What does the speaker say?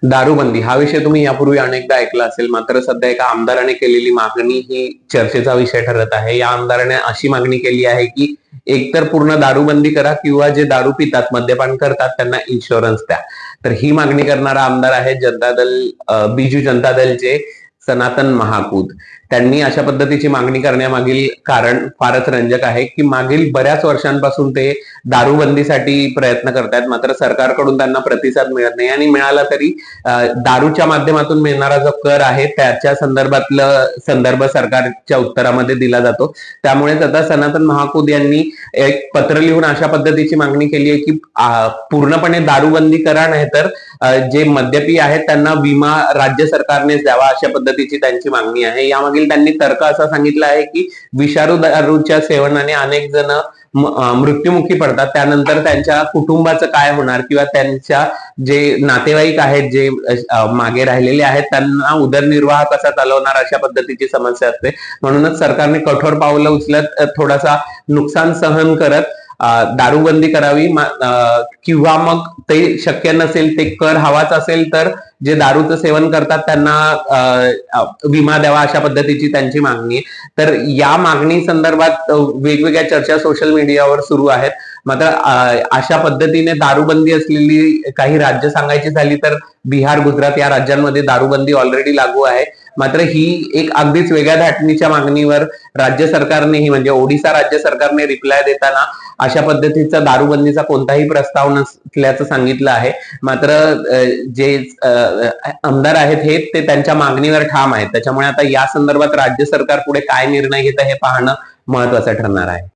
दारूबंदी हा विषय तुम्ही यापूर्वी अनेकदा ऐकला असेल, मात्र सध्या एका आमदाराने केलेली मागणी ही चर्चेचा विषय ठरत आहे. या आमदाराने अशी मागणी केली आहे की एकतर पूर्ण दारूबंदी करा किंवा जे दारू पितात, मद्यपान करतात त्यांना इन्शुरन्स द्या. तर ही मागणी करणारा आमदार आहे जनता दल बिजू जनता दलचे सनातन महाकूद. त्यांनी अशा पद्धतीची मागणी करण्यामागील कारण फारच रंजक आहे की मागील बऱ्याच वर्षांपासून ते दारूबंदीसाठी प्रयत्न करतायत, मात्र सरकारकडून त्यांना प्रतिसाद मिळत नाही आणि मिळाला तरी दारूच्या माध्यमातून मिळणारा जो कर आहे त्याच्या संदर्भ सरकारच्या उत्तरामध्ये दिला जातो. त्यामुळेच आता सनातन महाकूद यांनी एक पत्र लिहून अशा पद्धतीची मागणी केली आहे की पूर्णपणे दारूबंदी करा, नाही तर जे मद्यपी आहेत त्यांना विमा राज्य सरकारनेच द्यावा, अशा पद्धतीची त्यांची मागणी आहे. यामागील त्यांनी तर्क असा सांगितला आहे की विषारू दारूच्या सेवनाने अनेक जण मृत्युमुखी पडतात, त्यानंतर त्यांच्या कुटुंबाचं काय होणार किंवा त्यांच्या जे नातेवाईक आहेत जे मागे राहिलेले आहेत त्यांना उदरनिर्वाह कसा चालवणार, अशा पद्धतीची समस्या असते. म्हणूनच सरकारने कठोर पावलं उचलत थोडासा नुकसान सहन करत दारूबंदी करावी किंवा मग ते शक्य नसेल, ते कर हवाच असेल तर जे दारूचं सेवन करतात त्यांना विमा द्यावा, अशा पद्धतीची त्यांची मागणी आहे. तर या मागणी संदर्भात वेगवेगळ्या चर्चा सोशल मीडियावर सुरू आहेत. मात्र अशा पद्धतीने दारूबंदी असलेली काही राज्य सांगायची झाली तर बिहार, गुजरात या राज्यांमध्ये दारूबंदी ऑलरेडी लागू आहे. मात्र ही एक अगदीच वेगळ्या धाटणीच्या मागणीवर राज्य सरकारनेही म्हणजे ओडिशा राज्य सरकारने रिप्लाय देताना अशा पद्धतीचा दारूबंदीचा कोणताही प्रस्ताव नसल्याचं सांगितलं आहे. मात्र जे आमदार आहेत हे ते त्यांच्या मागणीवर ठाम आहेत. त्याच्यामुळे आता या संदर्भात राज्य सरकार पुढे काय निर्णय घेतं हे पाहणं महत्वाचं ठरणार आहे.